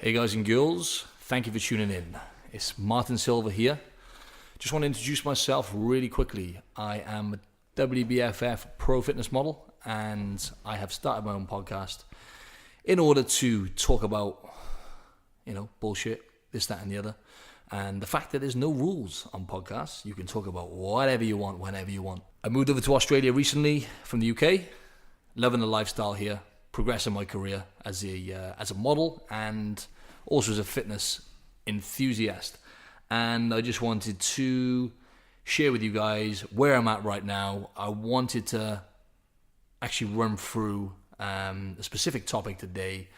Hey guys and girls, thank you for tuning in. It's Martin Silva here. Just want to introduce myself really quickly. I am a WBFF pro fitness model and I have started my own podcast in order to talk about, bullshit, this, that and the other. And the fact that there's no rules on podcasts. You can talk about whatever you want, whenever you want. I moved over to Australia recently from the UK, loving the lifestyle here, progressing my career as a model and also as a fitness enthusiast. And I just wanted to share with you guys where I'm at right now. I wanted to actually run through a specific topic today,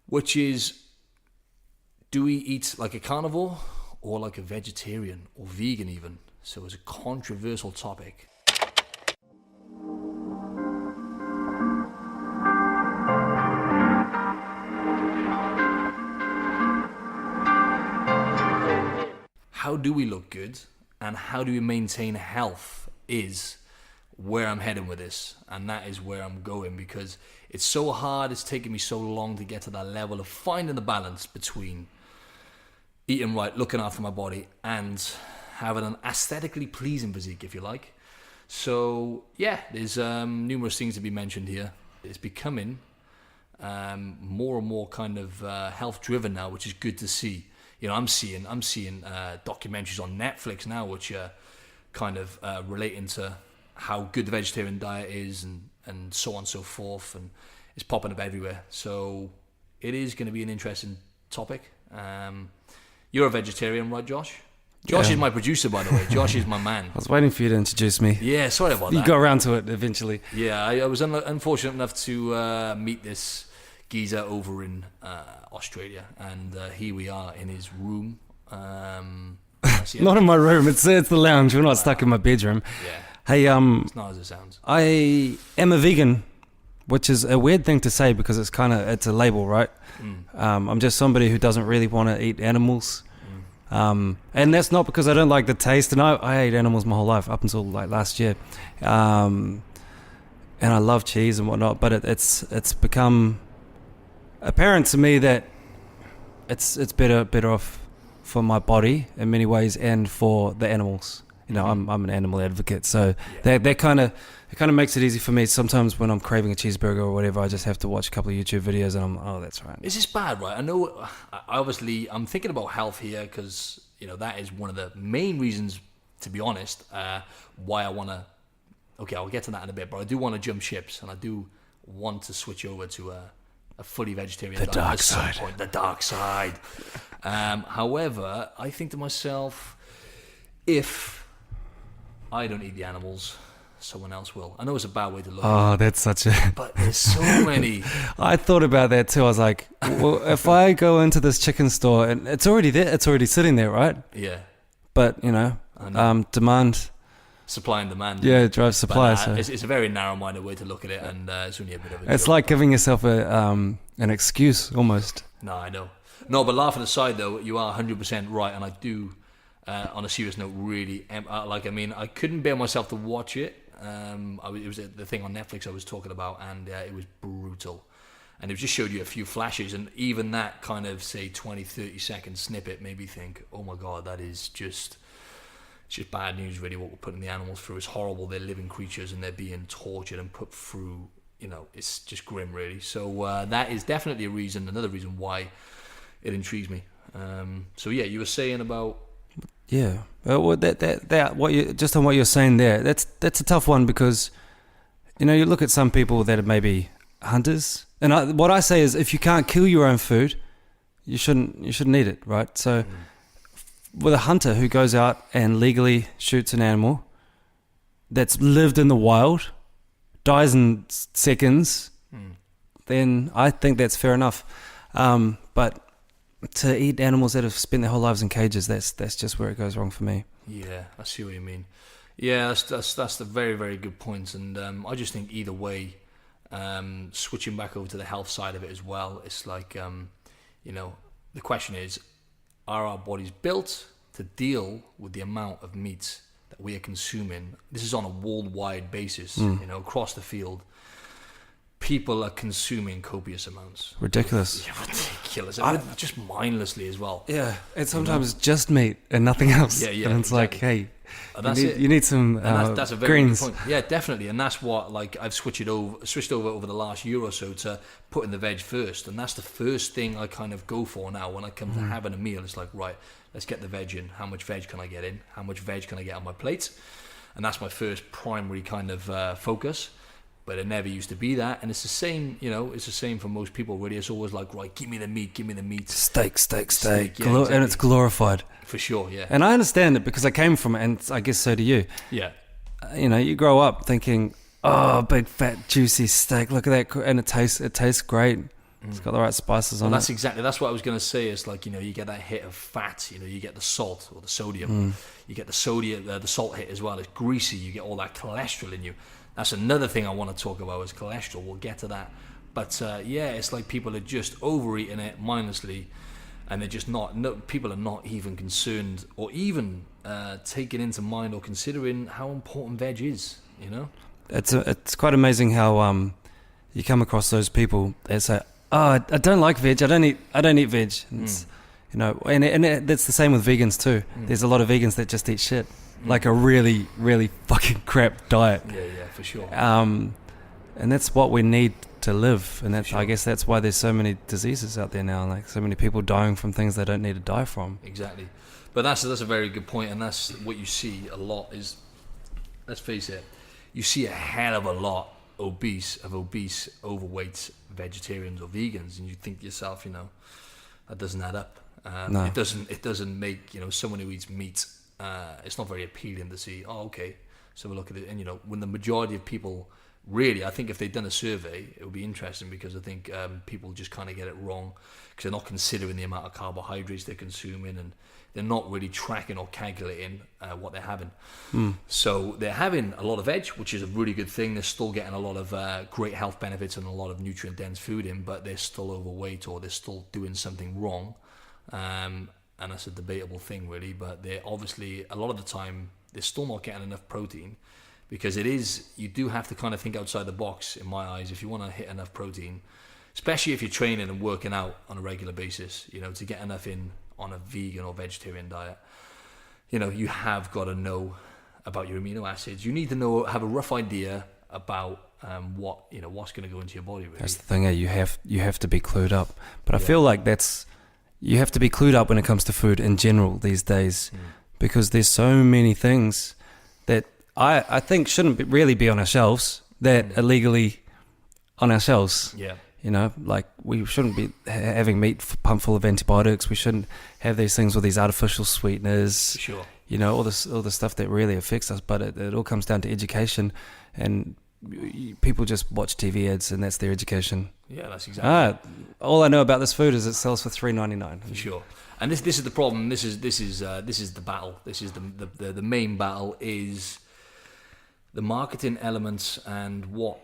which is, do we eat like a carnivore or like a vegetarian or vegan even? So it's a controversial topic. How do we look good and how do we maintain health is where I'm heading with this, and that is where I'm going, because it's so hard, it's taken me so long to get to that level of finding the balance between eating right, looking after my body, and having an aesthetically pleasing physique, if you like. So yeah, there's numerous things to be mentioned here. It's becoming more and more kind of health driven now, which is good to see. I'm seeing documentaries on Netflix now, which are kind of relating to how good the vegetarian diet is, and so on and so forth, and it's popping up everywhere. So it is going to be an interesting topic. You're a vegetarian, right, Josh? Josh is my producer, by the way. Josh is my man. I was waiting for you to introduce me. Yeah, sorry about that. You got around to it eventually. Yeah, I was unfortunate enough to meet this geezer over in Australia, and here we are in his room. Not in my room. It's the lounge. We're not stuck in my bedroom. Yeah. Hey, it's not as it sounds. I am a vegan, which is a weird thing to say because it's a label, right? I'm just somebody who doesn't really want to eat animals. And that's not because I don't like the taste. And I ate animals my whole life up until like last year. And I love cheese and whatnot, but it's become apparent to me that it's better off for my body in many ways and for the animals. I'm an animal advocate, so that kind of makes it easy for me. Sometimes when I'm craving a cheeseburger or whatever, I just have to watch a couple of YouTube videos and that's right. Is this bad, right? I know, obviously, I'm thinking about health here because, that is one of the main reasons, to be honest, why I want to, okay, I'll get to that in a bit, but I do want to jump ships and I do want to switch over to a fully vegetarian diet dark at some side. point. The dark side. However, I think to myself, if I don't eat the animals, someone else will. I know it's a bad way to look at it. That's such a... But there's so many. I thought about that too. I was like, well, if I go into this chicken store and it's already there, it's already sitting there, right? Yeah. But, demand... Supply and demand. Yeah, it drives supply. But, so. it's a very narrow-minded way to look at it, and it's only a bit of a It's joke. like giving yourself an excuse, almost. No, I know. No, but laughing aside, though, you are 100% right, and I do, on a serious note, really, I couldn't bear myself to watch it. It was the thing on Netflix I was talking about, and it was brutal. And it just showed you a few flashes, and even that kind of, say, 20, 30-second snippet made me think, oh my God, that is just... It's just bad news, really, what we're putting the animals through. It's horrible. They're living creatures and they're being tortured and put through, it's just grim, really. So that is definitely another reason why it intrigues me. So yeah, you were saying about... Yeah. Well, just on what you're saying there, that's a tough one because, you look at some people that are maybe hunters. And what I say is if you can't kill your own food, you shouldn't eat it, right? So... With a hunter who goes out and legally shoots an animal that's lived in the wild, dies in seconds, then I think that's fair enough. But to eat animals that have spent their whole lives in cages, that's just where it goes wrong for me. Yeah, I see what you mean. Yeah, that's the very, very good points. And I just think either way, switching back over to the health side of it as well, it's like, the question is, are our bodies built to deal with the amount of meat that we are consuming? This is on a worldwide basis, across the field. people are consuming copious amounts. Ridiculous. Yeah, ridiculous. And just mindlessly as well. Yeah, and sometimes just meat and nothing else. Yeah, yeah, And it's exactly. like, hey, And you need some and that's a very greens. good point. Yeah, definitely. And that's what, like, I've switched over the last year or so to putting the veg first. And that's the first thing I kind of go for now when I come to having a meal. It's like, right, let's get the veg in. How much veg can I get in? How much veg can I get on my plate? And that's my first primary kind of focus. But it never used to be that. And it's the same, it's the same for most people, really. It's always like, right, give me the meat. Steak. Yeah, And it's exactly. glorified. For sure, yeah. And I understand it because I came from it, and I guess so do you. Yeah. You grow up thinking, oh, big fat juicy steak, look at that, and it tastes great. It's got the right spices on That's it. that's what I was going to say. It's like, you get that hit of fat, you get the salt or the sodium. You get the salt hit as well. It's greasy. You get all that cholesterol in you. That's another thing I want to talk about is cholesterol. We'll get to that. But it's like people are just overeating it mindlessly, and they're just people are not even concerned or even taking into mind or considering how important veg is, It's quite amazing how you come across those people that say, oh, I don't like veg. I don't eat veg. And it's, that's the same with vegans too. There's a lot of vegans that just eat shit, like a really, really fucking crap diet. Yeah, for sure. And that's what we need to live. And that's, Sure. I guess that's why there's so many diseases out there now, like so many people dying from things they don't need to die from. Exactly. But that's a very good point, and that's what you see a lot is, let's face it, you see a hell of a lot obese, overweight vegetarians or vegans, and you think to yourself, that doesn't add up. No. It doesn't make someone who eats meat. It's not very appealing to see. Oh, okay. So we look at it, and when the majority of people really, I think if they'd done a survey, it would be interesting because I think people just kind of get it wrong because they're not considering the amount of carbohydrates they're consuming, and they're not really tracking or calculating what they're having. So they're having a lot of veg, which is a really good thing. They're still getting a lot of great health benefits and a lot of nutrient-dense food in, but they're still overweight or they're still doing something wrong. And that's a debatable thing, really. But they're obviously, a lot of the time, they're still not getting enough protein because you do have to kind of think outside the box, in my eyes, if you want to hit enough protein, especially if you're training and working out on a regular basis, to get enough in on a vegan or vegetarian diet, you have got to know about your amino acids. You need to have a rough idea about what's going to go into your body, really. That's the thing. You have to be clued up. But I feel like you have to be clued up when it comes to food in general these days, because there's so many things that I think shouldn't really be on our shelves that are legally on our shelves. Yeah. Like we shouldn't be having meat pumped full of antibiotics. We shouldn't have these things with these artificial sweeteners. For sure. All the stuff that really affects us. But it all comes down to education, and people just watch TV ads, and that's their education. Yeah, that's exactly. All I know about this food is it sells for $3.99. For sure. And this is the problem. This is the battle. This is the main battle is the marketing elements and what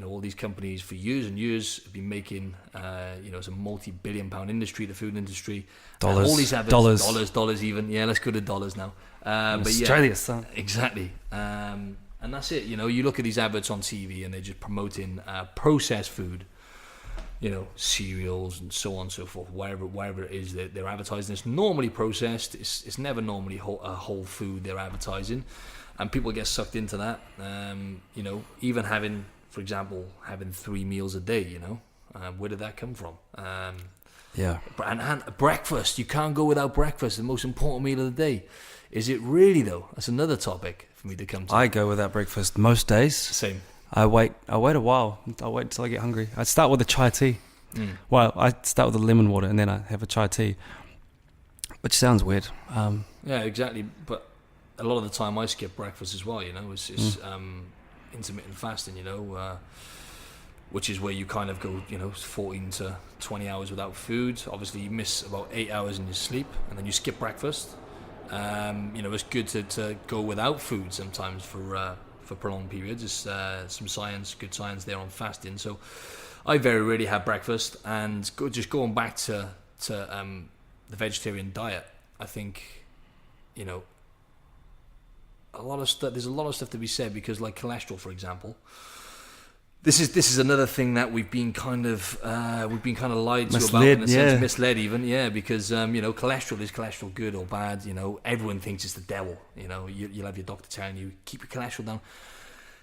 all these companies for years and years have been making. It's a multi-billion-pound industry, the food industry. Dollars, all these adverts, dollars even. Yeah, let's go to dollars now. But Australia, yeah, son. exactly. And that's it. You look at these adverts on TV and they're just promoting processed food. Cereals and so on and so forth, wherever it is that they're advertising. It's normally processed. It's never normally a whole food they're advertising, and people get sucked into that. Even having, for example, having 3 meals a day. Where did that come from? Yeah. And breakfast. You can't go without breakfast. The most important meal of the day. Is it really though? That's another topic for me to come to. I go without breakfast most days. Same. I wait a while. I wait until I get hungry. I start with a chai tea. Well, I start with a lemon water and then I have a chai tea, which sounds weird. Yeah, exactly. But a lot of the time I skip breakfast as well. It's intermittent fasting. Which is where you kind of go, 14 to 20 hours without food. Obviously, you miss about 8 hours in your sleep, and then you skip breakfast. It's good to go without food sometimes for prolonged periods. There's some good science there on fasting. So I very rarely have breakfast. And just going back to the vegetarian diet, I think, there's a lot of stuff to be said because, like cholesterol, for example, This is another thing that we've been kind of lied to about, Misled, in a sense, yeah. misled even, because cholesterol, is cholesterol good or bad? Everyone thinks it's the devil. You'll have your doctor telling you keep your cholesterol down.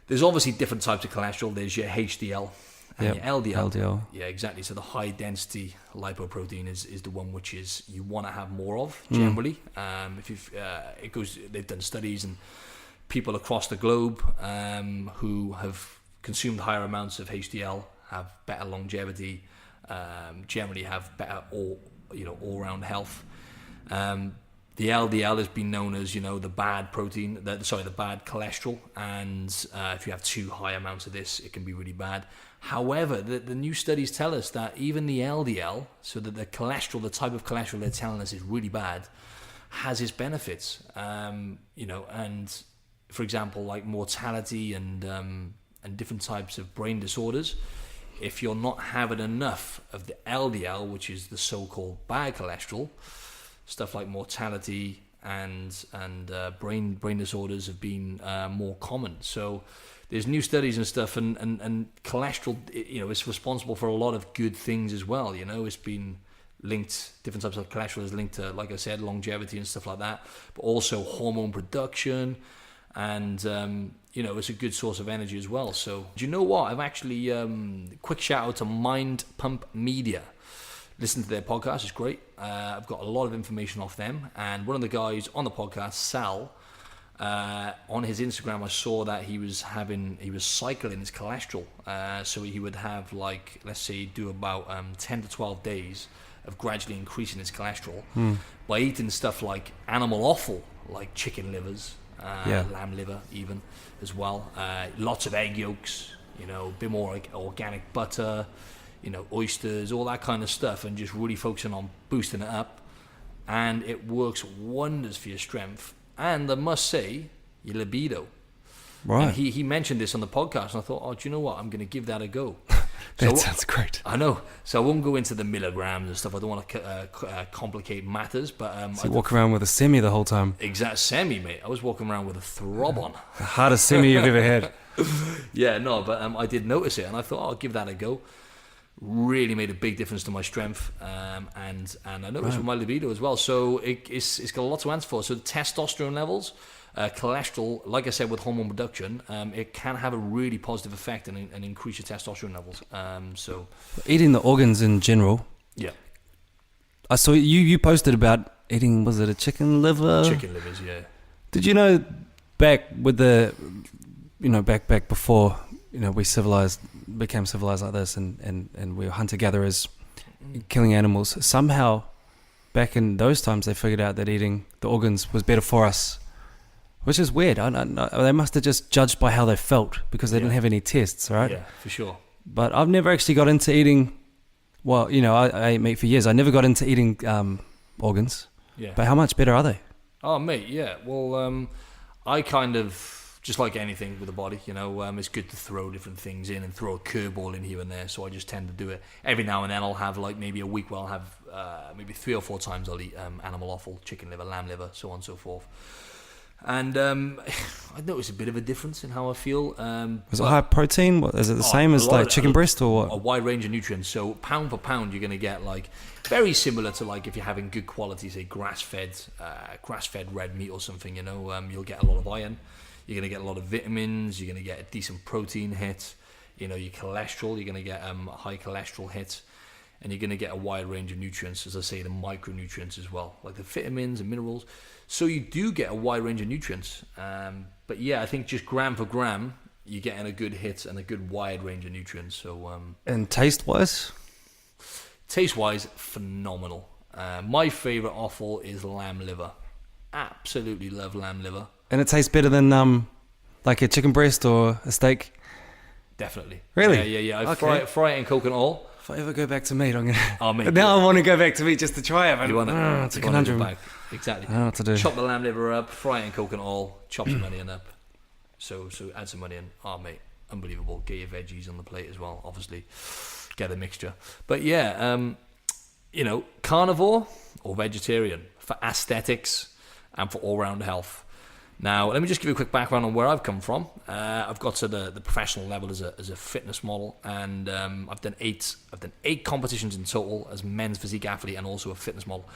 There's obviously different types of cholesterol. There's your HDL and your LDL. LDL. Yeah, exactly. So the high density lipoprotein is the one which is you want to have more of generally. They've done studies and people across the globe who have consumed higher amounts of HDL have better longevity, generally have better all-round health. The LDL has been known as the bad protein, the bad cholesterol, and if you have too high amounts of this, it can be really bad. However, the new studies tell us that even the LDL, so that the cholesterol, the type of cholesterol they're telling us is really bad, has its benefits. And for example, like mortality and different types of brain disorders, if you're not having enough of the LDL, which is the so-called bad cholesterol, stuff like mortality and brain disorders have been more common. So there's new studies and stuff, and cholesterol, is responsible for a lot of good things as well. It's been linked, different types of cholesterol is linked to, like I said, longevity and stuff like that, but also hormone production. And it's a good source of energy as well. So do you know what? I've actually quick shout out to Mind Pump Media. Listen to their podcast; it's great. I've got a lot of information off them. And one of the guys on the podcast, Sal, on his Instagram, I saw that he was cycling his cholesterol. So he would have, like, let's say, do about 10 to 12 days of gradually increasing his cholesterol by eating stuff like animal offal, like chicken livers. Lamb liver even as well, lots of egg yolks, a bit more like organic butter, oysters, all that kind of stuff, and just really focusing on boosting it up, and it works wonders for your strength and, I must say, your libido. Right. And he mentioned this on the podcast, and I thought, do you know what, I'm going to give that a go. That sounds great. I know. So I won't go into the milligrams and stuff. I don't want to complicate matters. But so you walk around with a semi the whole time. Exact semi, mate. I was walking around with a throb on. The hardest semi you've ever had. Yeah, no, but I did notice it, and I thought, I'll give that a go. Really made a big difference to my strength, and I noticed with my libido as well. So it's got a lot to answer for. So the testosterone levels. Cholesterol, like I said, with hormone production, it can have a really positive effect and increase your testosterone levels. So eating the organs in general. Yeah. I saw you posted about eating, was it a chicken liver? Chicken livers, yeah. Did you know back with the, back before, we became civilized like this and we were hunter-gatherers, killing animals. Somehow, back in those times, they figured out that eating the organs was better for us. Which is weird. They must have just judged by how they felt because they didn't have any tests, right? Yeah, for sure. But I've never actually got into eating. Well, I ate meat for years. I never got into eating organs. Yeah. But how much better are they? Oh, mate, yeah. Well, I kind of, just like anything with the body, it's good to throw different things in and throw a curveball in here and there. So I just tend to do it. Every now and then I'll have, like, maybe a week where I'll have maybe 3 or 4 times I'll eat animal offal, chicken liver, lamb liver, so on and so forth. And I noticed a bit of a difference in how I feel. Was it high protein? Is it the same as like chicken breast or what? A wide range of nutrients. So pound for pound, you're going to get like very similar to like if you're having good quality, say grass-fed red meat or something. You'll get a lot of iron. You're going to get a lot of vitamins. You're going to get a decent protein hit. Your cholesterol. You're going to get a high cholesterol hit. And you're going to get a wide range of nutrients, as I say, the micronutrients as well, like the vitamins and minerals. So you do get a wide range of nutrients. But yeah, I think just gram for gram, you're getting a good hit and a good wide range of nutrients. So and taste-wise? Taste-wise, phenomenal. My favourite offal is lamb liver. Absolutely love lamb liver. And it tastes better than like a chicken breast or a steak? Definitely. Really? Yeah. I fry it in coconut oil. If I ever go back to meat, I'm gonna. Oh, mate, now I want to go back to meat just to try it. But you want to? It's a conundrum. Exactly. I don't know what to do. Chop the lamb liver up, fry it in coconut oil, chop some onion up. So add some onion. Oh, mate, unbelievable. Get your veggies on the plate as well. Obviously, get a mixture. But yeah, carnivore or vegetarian for aesthetics and for all-round health. Now, let me just give you a quick background on where I've come from. I've got to the professional level as a fitness model, and I've done eight competitions in total as men's physique athlete and also a fitness model.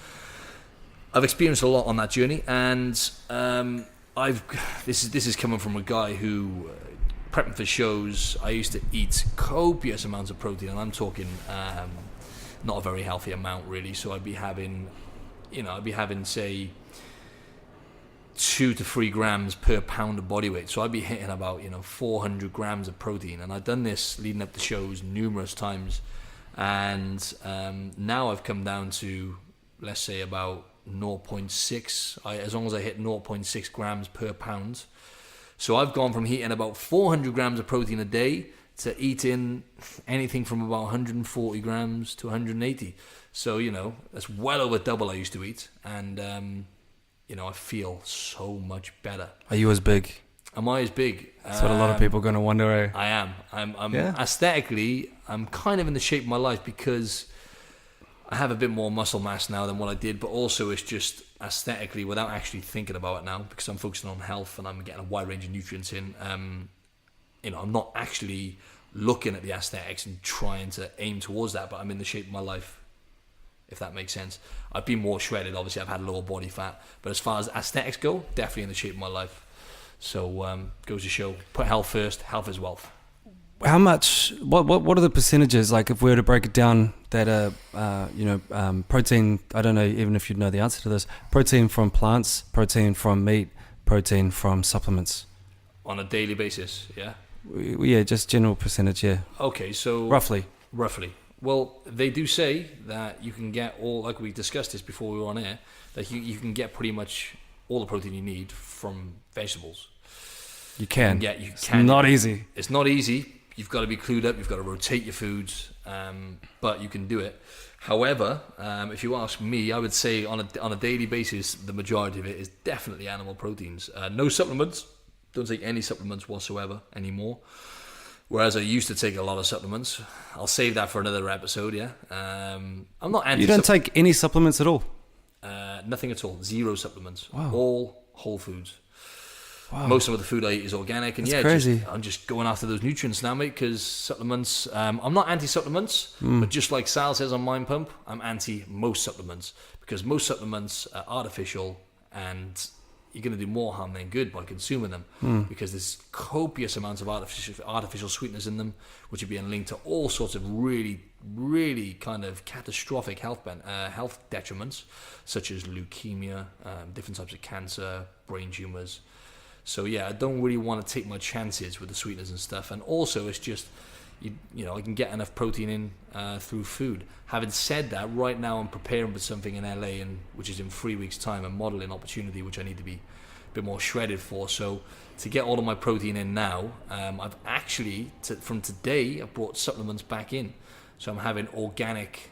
I've experienced a lot on that journey, and this is coming from a guy who prepping for shows. I used to eat copious amounts of protein, and I'm talking not a very healthy amount really. So I'd be having say 2 to 3 grams per pound of body weight. So I'd be hitting about 400 grams of protein, and I've done this leading up to shows numerous times. And now I've come down to, let's say, about 0.6. As long as I hit 0.6 grams per pound. So I've gone from eating about 400 grams of protein a day to eating anything from about 140 grams to 180. So that's well over double I used to eat, and I feel so much better. Are you as big? Am I as big? That's what a lot of people are going to wonder. Eh? I am. I'm aesthetically, I'm kind of in the shape of my life because I have a bit more muscle mass now than what I did, but also it's just aesthetically, without actually thinking about it now, because I'm focusing on health and I'm getting a wide range of nutrients in. I'm not actually looking at the aesthetics and trying to aim towards that, but I'm in the shape of my life, if that makes sense. I've been more shredded, obviously I've had lower body fat, but as far as aesthetics go, definitely in the shape of my life. So goes to show, put health first. Health is wealth. How much? What are the percentages? Like, if we were to break it down, that protein. I don't know even if you'd know the answer to this. Protein from plants, protein from meat, protein from supplements. On a daily basis, yeah. Yeah, just general percentage. Yeah. Okay, so roughly. Well, they do say that you can get all, like we discussed this before we were on air, that you can get pretty much all the protein you need from vegetables. You can. It's not easy. It's not easy. You've got to be clued up. You've got to rotate your foods, but you can do it. However, if you ask me, I would say on a daily basis, the majority of it is definitely animal proteins. No supplements. Don't take any supplements whatsoever anymore. Whereas I used to take a lot of supplements. I'll save that for another episode. Yeah, I'm not anti. You don't take any supplements at all. Nothing at all. Zero supplements. Wow. All whole foods. Wow. Most of the food I eat is organic, and that's crazy. I'm just going after those nutrients now, mate. Because supplements, I'm not anti-supplements, but just like Sal says on Mind Pump, I'm anti most supplements, because most supplements are artificial, and you're going to do more harm than good by consuming them, because there's copious amounts of artificial sweeteners in them, which are being linked to all sorts of really, really kind of catastrophic health detriments, such as leukemia, different types of cancer, brain tumors. So yeah, I don't really want to take my chances with the sweeteners and stuff. And also, it's just, I can get enough protein in through food. Having said that, right now I'm preparing for something in LA, which is in 3 weeks' time, a modeling opportunity, which I need to be a bit more shredded for. So to get all of my protein in now, I've actually, from today, I've brought supplements back in. So I'm having organic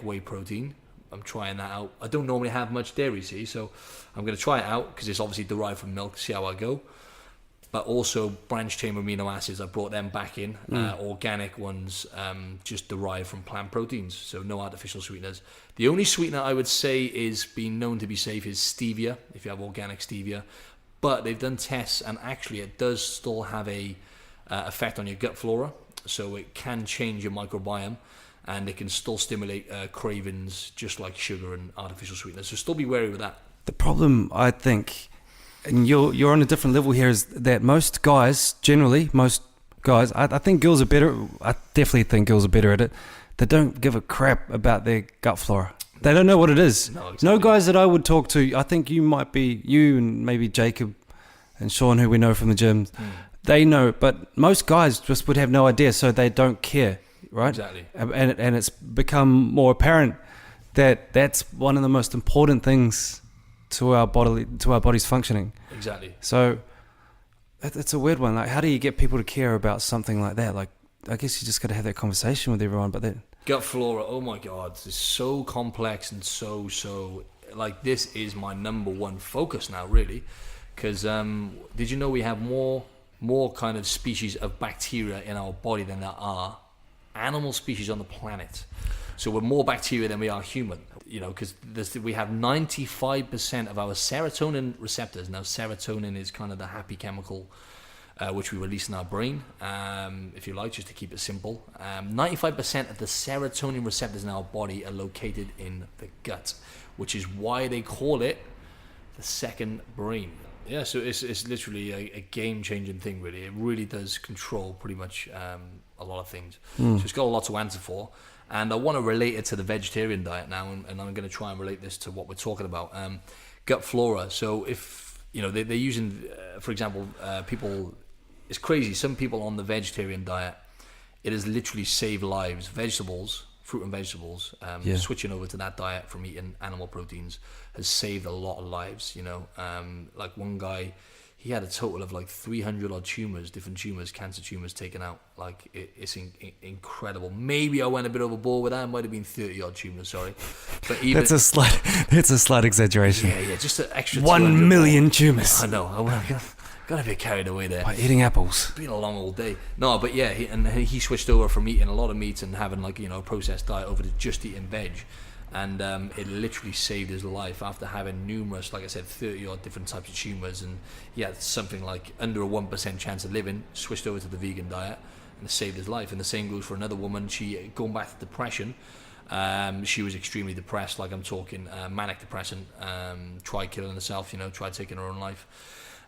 whey protein. I'm trying that out. I don't normally have much dairy, see, so I'm going to try it out because it's obviously derived from milk, see how I go. But also branch chain amino acids, I brought them back in. Organic ones, just derived from plant proteins, so no artificial sweeteners. The only sweetener I would say is being known to be safe is stevia, if you have organic stevia. But they've done tests, and actually it does still have a effect on your gut flora, so it can change your microbiome. And it can still stimulate cravings just like sugar and artificial sweeteners. So still be wary with that. The problem, I think, and you're on a different level here, is that most guys, I think girls are better. I definitely think girls are better at it. They don't give a crap about their gut flora. They don't know what it is. No, exactly. No guys that I would talk to, I think you and maybe Jacob and Sean, who we know from the gym, they know. But most guys just would have no idea, so they don't care. Right? Exactly. And it's become more apparent that that's one of the most important things to our body's functioning. Exactly. So it's a weird one. Like, how do you get people to care about something like that? Like, I guess you just got to have that conversation with everyone. But then gut flora, oh my God, it's so complex and so like, this is my number one focus now, really. Because did you know we have more kind of species of bacteria in our body than there are animal species on the planet? So we're more bacteria than we are human, you know, because we have 95% of our serotonin receptors. Now, serotonin is kind of the happy chemical which we release in our brain, if you like, just to keep it simple. 95% of the serotonin receptors in our body are located in the gut, which is why they call it the second brain. Yeah, so it's literally a game-changing thing, really. It really does control pretty much a lot of things. So it's got a lot to answer for. And I want to relate it to the vegetarian diet now, and I'm going to try and relate this to what we're talking about. Gut flora. So if, you know, they're using, for example, people... It's crazy. Some people on the vegetarian diet, it has literally saved lives. Vegetables, fruit and vegetables, switching over to that diet from eating animal proteins has saved a lot of lives, you know. Like one guy, he had a total of like 300 odd tumors, different tumors, cancer tumors taken out. Like it's incredible. Maybe I went a bit overboard with that. It might have been 30 odd tumors, sorry. But even That's a slight exaggeration. Yeah, just an extra 1 million tumors. I know. Got a bit carried away there. By eating apples. It's been a long old day. No, but yeah, he switched over from eating a lot of meat and having, like, you know, a processed diet over to just eating veg. And it literally saved his life after having numerous, like I said, 30 odd different types of tumours. And he had something like under a 1% chance of living, switched over to the vegan diet, and it saved his life. And the same goes for another woman. She, going back to depression, she was extremely depressed, like I'm talking manic depression, tried killing herself, you know, tried taking her own life.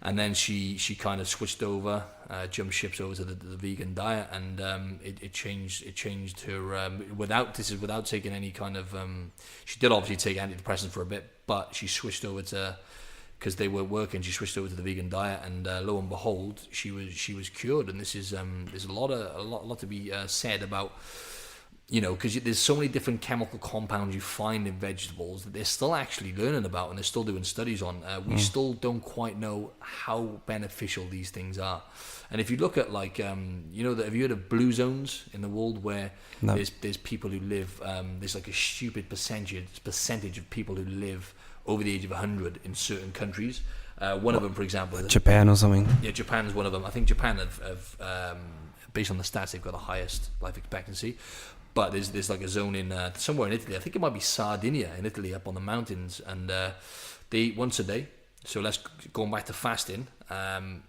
And then she kind of switched over, jumped ships over to the vegan diet, and it changed her without taking any kind of. She did obviously take antidepressants for a bit, but she switched over to, because they weren't working. She switched over to the vegan diet, and lo and behold, she was cured. And this is there's a lot to be said about. You know, because there's so many different chemical compounds you find in vegetables that they're still actually learning about, and they're still doing studies on. We still don't quite know how beneficial these things are. And if you look at, like, you know, have you heard of blue zones in the world where there's people who live, there's like a stupid percentage of people who live over the age of 100 in certain countries. One of them, for example, Japan or something. Yeah, Japan's one of them. I think Japan have based on the stats, they've got the highest life expectancy. But there's like a zone in somewhere in Italy. I think it might be Sardinia in Italy, up on the mountains, and they eat once a day. So going back to fasting. The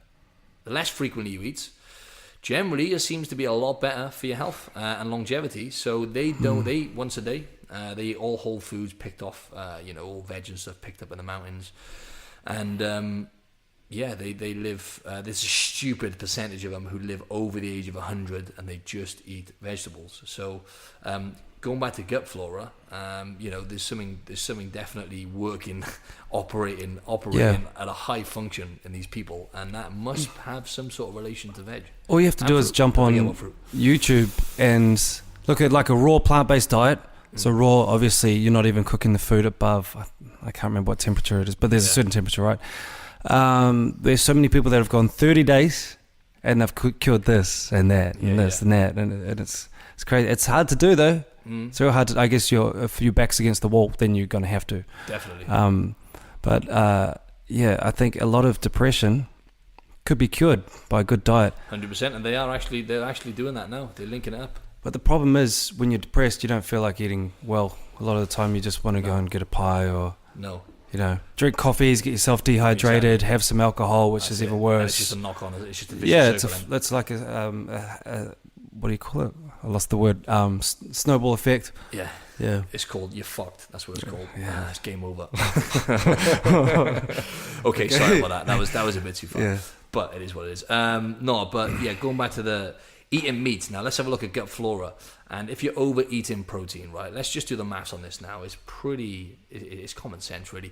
less frequently you eat, generally it seems to be a lot better for your health and longevity. So they eat once a day. They eat all whole foods picked off, you know, all veg and stuff picked up in the mountains, and they live. There's a stupid percentage of them who live over the age of 100, and they just eat vegetables. So, going back to gut flora, you know, there's something definitely working, operating at a high function in these people, and that must have some sort of relation to veg. All you have to do is jump on YouTube and look at like a raw plant-based diet. So raw, obviously, you're not even cooking the food above. I can't remember what temperature it is, but there's a certain temperature, right? There's so many people that have gone 30 days and they've cured this and that and this and that, and it's crazy. It's hard to do though. It's real hard to, I guess if your back's against the wall, then you're going to have to. Definitely. But I think a lot of depression could be cured by a good diet. 100%, and they're actually doing that now. They're linking it up. But the problem is when you're depressed, you don't feel like eating well. A lot of the time you just want to go and get a pie or... No. You know, drink coffees, get yourself dehydrated, have some alcohol, which is even worse. And it's just a knock on it. It's just a vicious circle. It's like a what do you call it? I lost the word. Snowball effect. Yeah. It's called "you're fucked." That's what it's called. Yeah. It's game over. Okay, sorry about that. That was a bit too far. Yeah. But it is what it is. Going back to the eating meat. Now let's have a look at gut flora. And if you're overeating protein, right? Let's just do the maths on this now. It's common sense, really.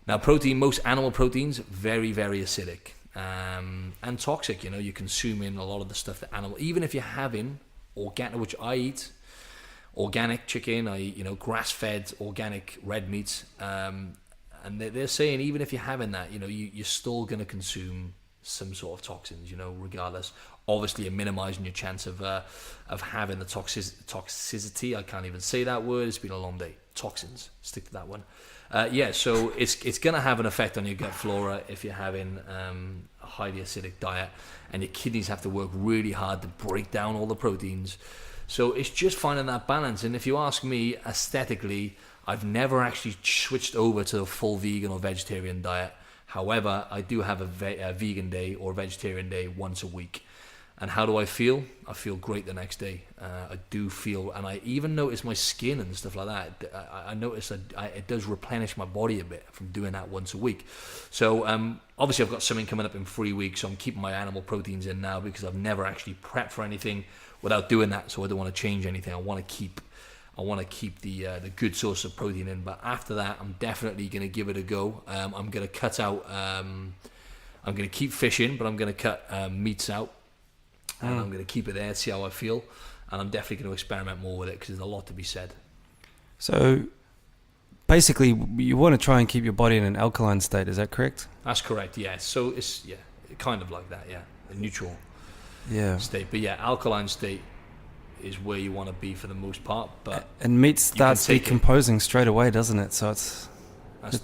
Now, most animal proteins, very, very acidic and toxic. You know, you're consuming a lot of the stuff that even if you're having organic, which I eat, organic chicken, I eat, you know, grass-fed organic red meat, and they're saying even if you're having that, you know, you're still going to consume some sort of toxins, you know, regardless. Obviously, you're minimizing your chance of having the toxicity. I can't even say that word. It's been a long day. Toxins. Stick to that one. So it's going to have an effect on your gut flora if you're having a highly acidic diet, and your kidneys have to work really hard to break down all the proteins So it's just finding that balance. And if you ask me, aesthetically, I've never actually switched over to a full vegan or vegetarian diet. However, I do have a vegan day or vegetarian day once a week. And how do I feel? I feel great the next day. I do feel, and I even notice my skin and stuff like that. I notice that it does replenish my body a bit from doing that once a week. So obviously I've got something coming up in 3 weeks, so I'm keeping my animal proteins in now because I've never actually prepped for anything without doing that. So I don't want to change anything. I want to keep the good source of protein in. But after that, I'm definitely going to give it a go. I'm going to cut out. I'm going to keep fishing, but I'm going to cut meats out. And I'm going to keep it there, see how I feel, and I'm definitely going to experiment more with it because there's a lot to be said. So, basically, you want to try and keep your body in an alkaline state. Is that correct? That's correct. Yeah. So it's kind of like that. Yeah, a neutral state. But yeah, alkaline state is where you want to be for the most part. But and meat starts decomposing straight away, doesn't it? So that's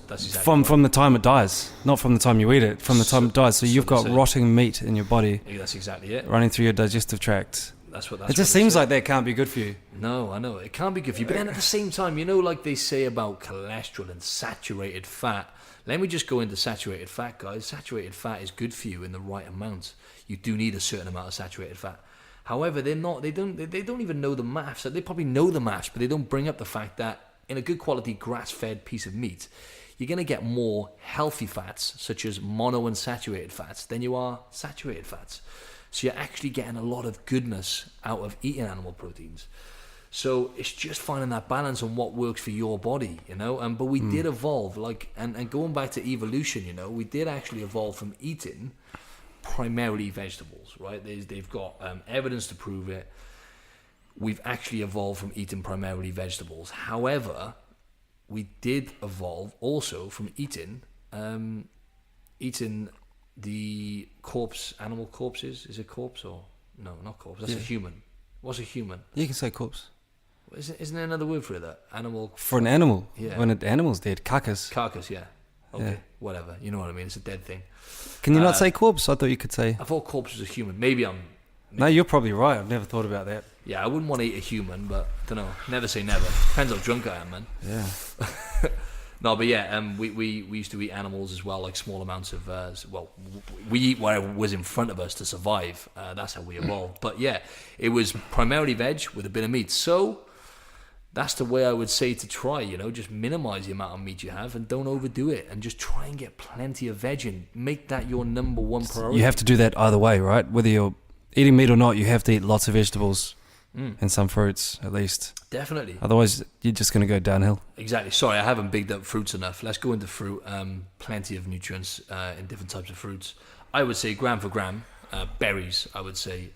exactly from the time it dies, not from the time you eat it, from the time it dies. So you've got rotting meat in your body. Yeah, that's exactly it. Running through your digestive tract. It just seems like that can't be good for you. No, I know. It can't be good for you. But then at the same time, like they say about cholesterol and saturated fat. Let me just go into saturated fat, guys. Saturated fat is good for you in the right amount. You do need a certain amount of saturated fat. However, they don't even know the maths. They probably know the maths, but they don't bring up the fact that in a good quality grass-fed piece of meat, you're going to get more healthy fats, such as monounsaturated fats, than you are saturated fats. So you're actually getting a lot of goodness out of eating animal proteins. So it's just finding that balance on what works for your body, But we did evolve, and going back to evolution, we did actually evolve from eating primarily vegetables, right? They've got evidence to prove it. We've actually evolved from eating primarily vegetables. However, we did evolve also from eating the animal corpses. Is it corpse or no? Not corpse. That's a human. What's a human? You can say corpse. Isn't there another word for it? That animal. For an animal. Yeah. When an animal's dead, carcass. Carcass. Yeah. Okay. Whatever. You know what I mean? It's a dead thing. Can you not say corpse? I thought you could say. I thought corpse was a human. Maybe I'm. No, you're probably right. I've never thought about that. Yeah, I wouldn't want to eat a human, but don't know. Never say never. Depends how drunk I am, man. Yeah. No, but yeah, we used to eat animals as well, like small amounts of. We eat whatever was in front of us to survive. That's how we evolved. But yeah, it was primarily veg with a bit of meat. So that's the way I would say to try. Just minimize the amount of meat you have and don't overdo it, and just try and get plenty of veg in. Make that your number one priority. You have to do that either way, right? Whether you're eating meat or not, you have to eat lots of vegetables. And some fruits, at least. Definitely. Otherwise, you're just going to go downhill. Exactly. Sorry, I haven't bigged up fruits enough. Let's go into fruit. Plenty of nutrients in different types of fruits. I would say gram for gram, berries, I would say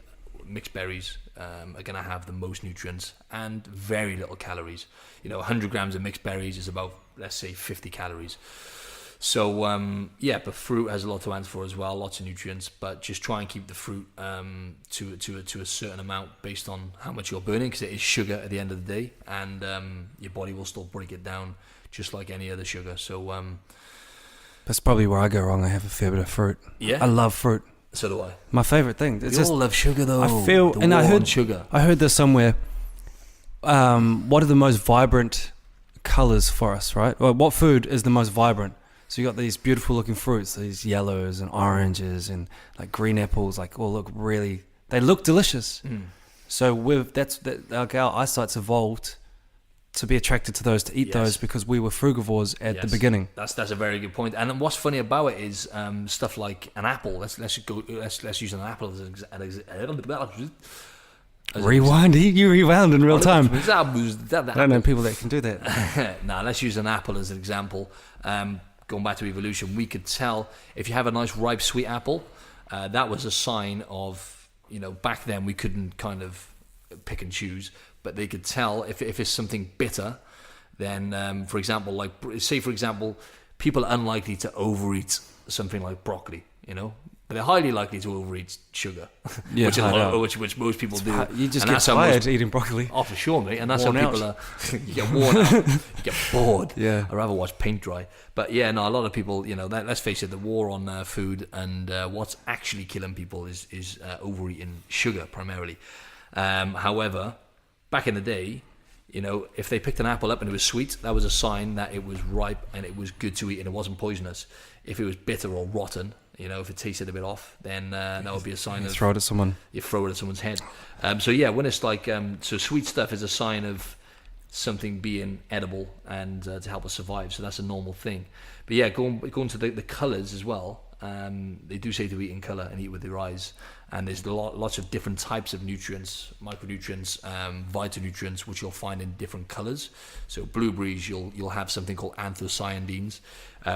mixed berries are going to have the most nutrients and very little calories. 100 grams of mixed berries is about, let's say, 50 calories. So, but fruit has a lot to answer for as well, lots of nutrients, but just try and keep the fruit to a certain amount based on how much you're burning, because it is sugar at the end of the day, and your body will still break it down just like any other sugar. So that's probably where I go wrong. I have a fair bit of fruit. Yeah? I love fruit. So do I. My favorite thing. We all love sugar, though. I heard this somewhere. What are the most vibrant colors for us, right? Well, what food is the most vibrant? So you got these beautiful looking fruits, these yellows and oranges and like green apples, like all they look delicious. So our eyesight's evolved to be attracted to those, to eat those, because we were frugivores at the beginning. That's a very good point. And what's funny about it is stuff like an apple. Let's use an apple as an Rewind. You rewound in real time. I don't know people that can do that. Let's use an apple as an example. Going back to evolution, we could tell if you have a nice ripe sweet apple, that was a sign of, back then we couldn't kind of pick and choose, but they could tell if it's something bitter, then for example, people are unlikely to overeat something like broccoli, but they're highly likely to overeat sugar, which most people do. You just get tired eating broccoli. Oh, for sure, mate. And that's how people are. You get worn out. You get bored. Yeah. I'd rather watch paint dry. But yeah, no, a lot of people, let's face it, the war on food and what's actually killing people is overeating sugar primarily. However, back in the day, you know, if they picked an apple up and it was sweet, that was a sign that it was ripe and it was good to eat and it wasn't poisonous. If it was bitter or rotten, you know, if it tasted a bit off, then that would be a sign of... Throw it at someone. You throw it at someone's head. So yeah, when it's like... so sweet stuff is a sign of something being edible and to help us survive. So that's a normal thing. But yeah, going to the colours as well. They do say to eat in colour and eat with your eyes. And there's lots of different types of nutrients, micronutrients, phytonutrients, which you'll find in different colours. So blueberries, you'll have something called anthocyanidins,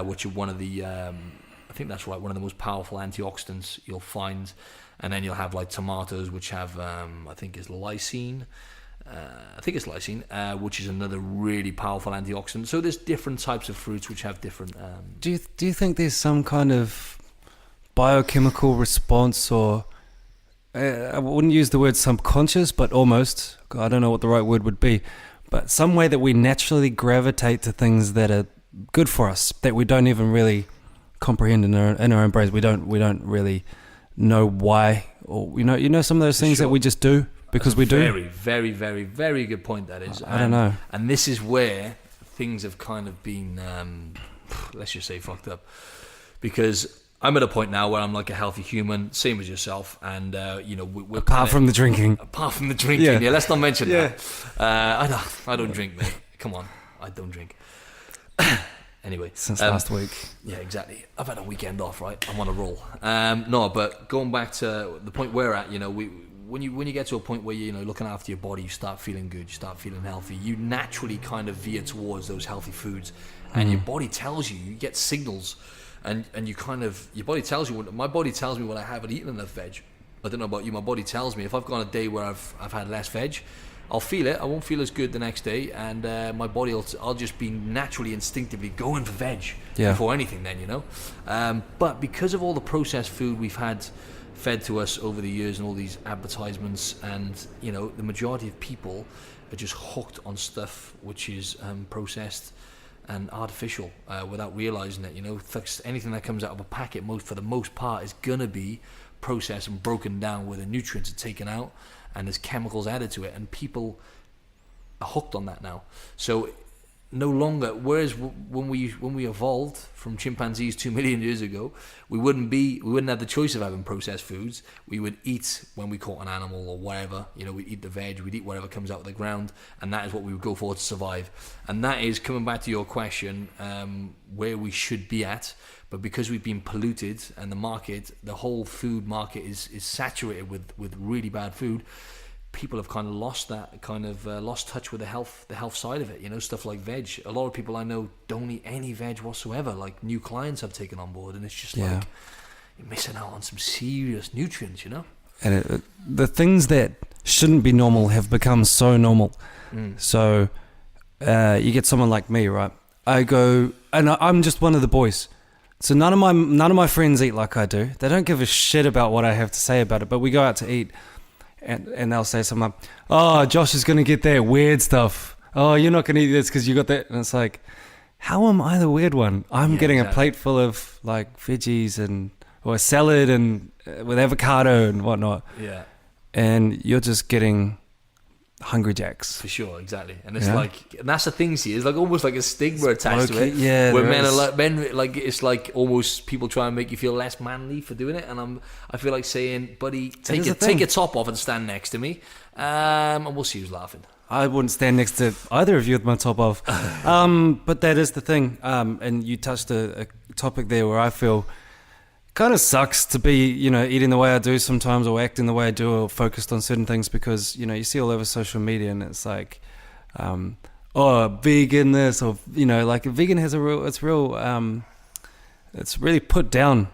which are one of the... I think that's right, one of the most powerful antioxidants you'll find. And then you'll have like tomatoes, which have, I think it's lysine. Which is another really powerful antioxidant. So there's different types of fruits which have different... Do you think there's some kind of biochemical response, or... I wouldn't use the word subconscious, but almost. I don't know what the right word would be. But some way that we naturally gravitate to things that are good for us, that we don't even really... comprehend in our own brains. We don't really know why, or you know some of those things that we just do because we do. Very, very, very, very good point that is. I don't know. And this is where things have kind of been, let's just say, fucked up. Because I'm at a point now where I'm like a healthy human, same as yourself, and you know, we're apart from the drinking. Apart from the drinking, yeah. Let's not mention that. I don't drink, mate. Come on, I don't drink. Anyway, since last week. Yeah, exactly. I've had a weekend off, right? I'm on a roll. No, but going back to the point we're at, you know, when you get to a point where you're looking after your body, you start feeling good, you start feeling healthy. You naturally kind of veer towards those healthy foods, and your body tells you get signals, and you kind of your body tells you. My body tells me when I haven't eaten enough veg. I don't know about you. My body tells me if I've gone a day where I've had less veg. I'll feel it. I won't feel as good the next day, and my body I'll just be naturally, instinctively going for veg before anything. Then but because of all the processed food we've had fed to us over the years and all these advertisements, and the majority of people are just hooked on stuff which is processed and artificial without realizing it. Anything that comes out of a packet, for the most part, is gonna be processed and broken down, where the nutrients are taken out and there's chemicals added to it, and people are hooked on that now. So no longer, whereas when we evolved from chimpanzees 2 million years ago, we wouldn't have the choice of having processed foods. We would eat when we caught an animal or whatever. We'd eat the veg, we'd eat whatever comes out of the ground, and that is what we would go for to survive. And that is, coming back to your question, where we should be at. But because we've been polluted, and the whole food market is saturated with really bad food, people have kind of lost touch with the health side of it. Stuff like veg. A lot of people I know don't eat any veg whatsoever. Like, new clients I've taken on board, and it's just like you're missing out on some serious nutrients. And the things that shouldn't be normal have become so normal. So you get someone like me, right? I go, and I'm just one of the boys. So none of my friends eat like I do. They don't give a shit about what I have to say about it. But we go out to eat, and they'll say something like, "Oh, Josh is going to get that weird stuff. Oh, you're not going to eat this because you got that." And it's like, how am I the weird one? I'm getting a plate full of like veggies or a salad and with avocado and whatnot. Yeah. And you're just getting Hungry Jacks. For sure, exactly. And it's like, and that's the thing, see, it's like almost like a stigma attached to it. Yeah, where men like it's like almost people try and make you feel less manly for doing it. And I feel like saying, buddy, take your top off and stand next to me, and we'll see who's laughing. I wouldn't stand next to either of you with my top off. But that is the thing. And you touched a topic there where I feel kind of sucks to be, eating the way I do sometimes, or acting the way I do, or focused on certain things, because, you see all over social media, and it's like, vegan this, or, like a vegan has it's really put down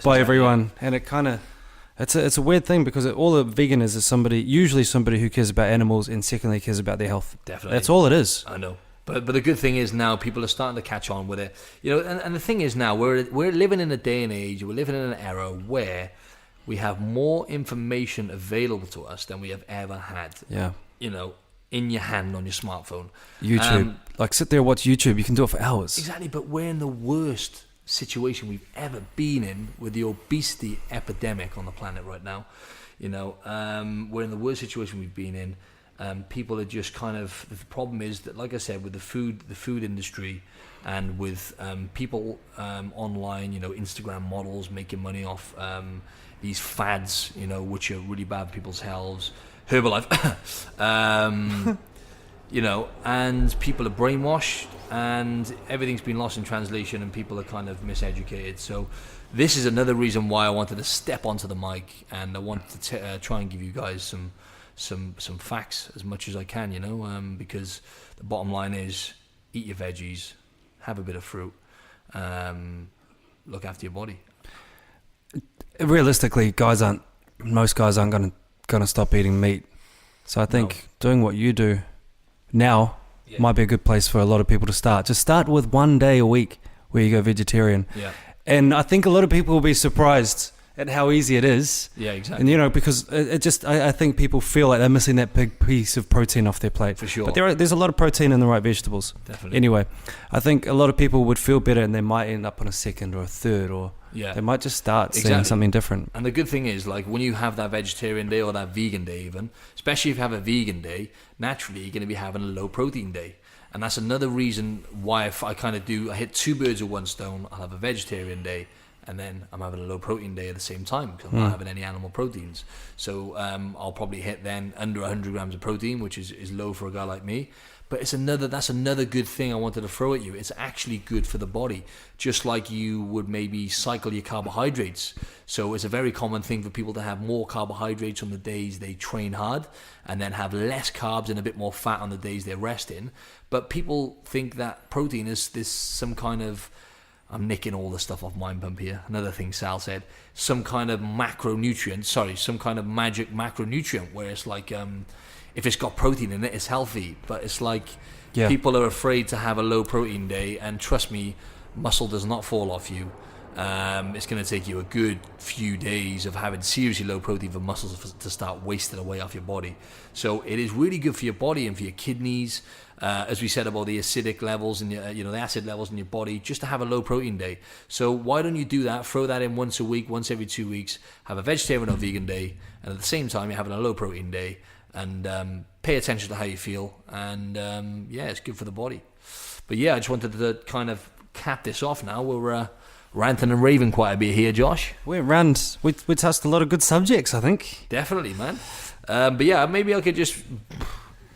by everyone. And it kind of, it's a weird thing, because all a vegan is usually somebody who cares about animals, and secondly cares about their health. Definitely. That's all it is. I know. But the good thing is now people are starting to catch on with it, and the thing is now we're living in a day and age, we're living in an era where we have more information available to us than we have ever had. Yeah. In your hand on your smartphone. YouTube. Sit there and watch YouTube. You can do it for hours. Exactly, but we're in the worst situation we've ever been in with the obesity epidemic on the planet right now. We're in the worst situation we've been in. People are just kind of, the problem is that, like I said, with the food industry, and with people online, Instagram models making money off these fads, which are really bad for people's health, Herbalife, and people are brainwashed, and everything's been lost in translation, and people are kind of miseducated. So this is another reason why I wanted to step onto the mic, and I wanted to try and give you guys some facts as much as I can, because the bottom line is, eat your veggies, have a bit of fruit, look after your body. Realistically, most guys aren't gonna stop eating meat. So I think doing what you do now might be a good place for a lot of people to start. Just start with 1 day a week where you go vegetarian. Yeah. And I think a lot of people will be surprised at how easy it is. Yeah, exactly. And because I think people feel like they're missing that big piece of protein off their plate. For sure. But there's a lot of protein in the right vegetables. Definitely. Anyway, I think a lot of people would feel better, and they might end up on a second or a third, or they might just start seeing something different. And the good thing is, like, when you have that vegetarian day or that vegan day even, especially if you have a vegan day, naturally you're going to be having a low protein day. And that's another reason why I hit two birds with one stone. I'll have a vegetarian day, and then I'm having a low protein day at the same time, because I'm not having any animal proteins. So I'll probably hit then under 100 grams of protein, which is low for a guy like me. But that's another good thing I wanted to throw at you. It's actually good for the body, just like you would maybe cycle your carbohydrates. So it's a very common thing for people to have more carbohydrates on the days they train hard, and then have less carbs and a bit more fat on the days they're resting. But people think that protein is this some kind of, I'm nicking all the stuff off Mind Pump here. Another thing Sal said, some kind of some kind of magic macronutrient, where it's like, if it's got protein in it, it's healthy. But it's like, people are afraid to have a low protein day, and trust me, muscle does not fall off you. It's going to take you a good few days of having seriously low protein for muscles to start wasting away off your body. So it is really good for your body and for your kidneys. As we said about the acidic levels and the acid levels in your body, just to have a low protein day. So why don't you do that? Throw that in once a week, once every 2 weeks. Have a vegetarian or vegan day, and at the same time you're having a low protein day. And pay attention to how you feel, and it's good for the body. But I just wanted to kind of cap this off. Now we're ranting and raving quite a bit here, Josh. We touched a lot of good subjects, I think. Definitely, man. But maybe I could just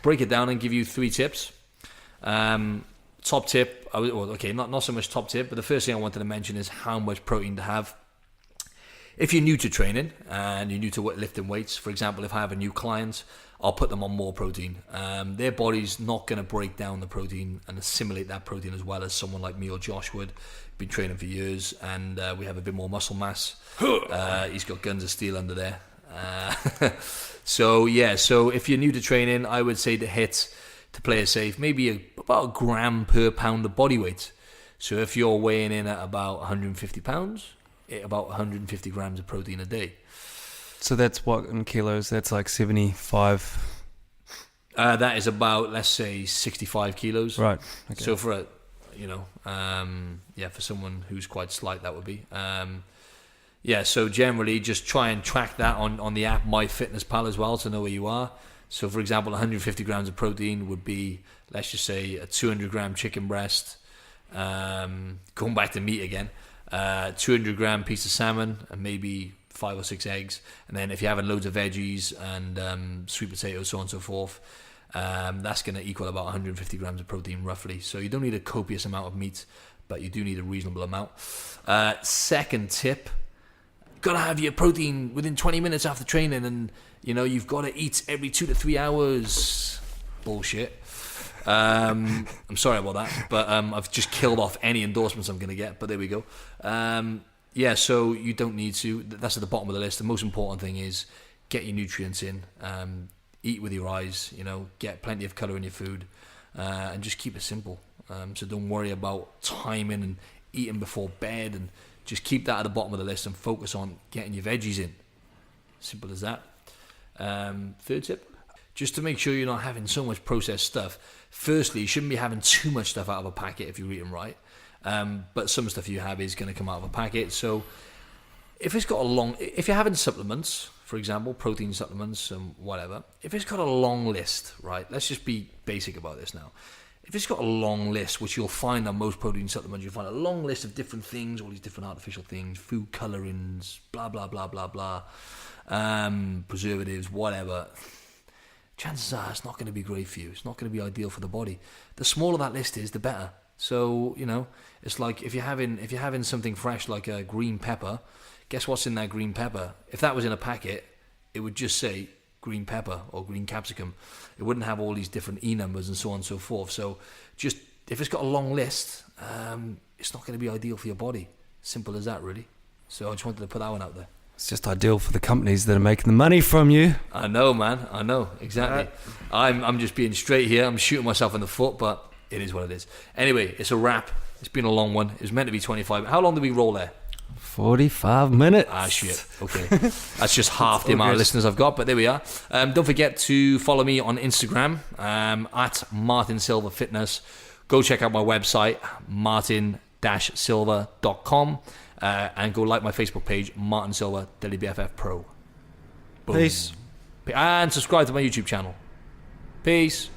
break it down and give you 3 tips. Top tip, not so much top tip, but the first thing I wanted to mention is how much protein to have. If you're new to training and you're new to lifting weights, for example, if I have a new client, I'll put them on more protein. Their body's not going to break down the protein and assimilate that protein as well as someone like me or Josh would. Been training for years, and we have a bit more muscle mass. He's got guns of steel under there. So if you're new to training, I would say to play it safe, maybe about a gram per pound of body weight. So if you're weighing in at about 150 pounds, about 150 grams of protein a day. So that's what in kilos? That's like 75. That is about, let's say, 65 kilos. Right. Okay. So for for someone who's quite slight, that would be. So generally just try and track that on the app MyFitnessPal as well, to know where you are. So for example, 150 grams of protein would be, let's just say, a 200 gram chicken breast. Going back to meat again. 200 gram piece of salmon, and maybe 5 or 6 eggs. And then if you're having loads of veggies and sweet potatoes, so on and so forth, that's going to equal about 150 grams of protein roughly. So you don't need a copious amount of meat, but you do need a reasonable amount. Second tip, got to have your protein within 20 minutes after training, and you've got to eat every 2 to 3 hours. Bullshit. I'm sorry about that, but I've just killed off any endorsements I'm going to get, but there we go. So you don't need to. That's at the bottom of the list. The most important thing is get your nutrients in, eat with your eyes, get plenty of colour in your food, and just keep it simple. So don't worry about timing and eating before bed, and just keep that at the bottom of the list and focus on getting your veggies in. Simple as that. Third tip, just to make sure you're not having so much processed stuff. Firstly, you shouldn't be having too much stuff out of a packet if you're eating right. But some stuff you have is going to come out of a packet. So if it's got a long, if you're having supplements, for example, protein supplements and whatever, if it's got a long list, right? Let's just be basic about this now. If it's got a long list, which you'll find on most protein supplements, you'll find a long list of different things, all these different artificial things, food colorings, blah, blah, blah, blah, blah, preservatives, whatever. Chances are it's not going to be great for you. It's not going to be ideal for the body. The smaller that list is, the better. So, you know, it's like if you're having something fresh like a green pepper, guess what's in that green pepper? If that was in a packet, it would just say green pepper or green capsicum. It wouldn't have all these different E numbers and so on and so forth. So just if it's got a long list, it's not going to be ideal for your body. Simple as that, really. So I just wanted to put that one out there. It's just ideal for the companies that are making the money from you. I know, man. I know, exactly. I'm just being straight here. I'm shooting myself in the foot, but it is what it is. Anyway, it's a wrap. It's been a long one. It was meant to be 25. How long did we roll there? 45 minutes. Ah, shit. Okay. That's just half the amount of listeners I've got, but there we are. Don't forget to follow me on Instagram, at Martin Silva Fitness. Go check out my website, martin-silva.com, and go like my Facebook page, Martin Silva, WBFF Pro. Boom. Peace. And subscribe to my YouTube channel. Peace.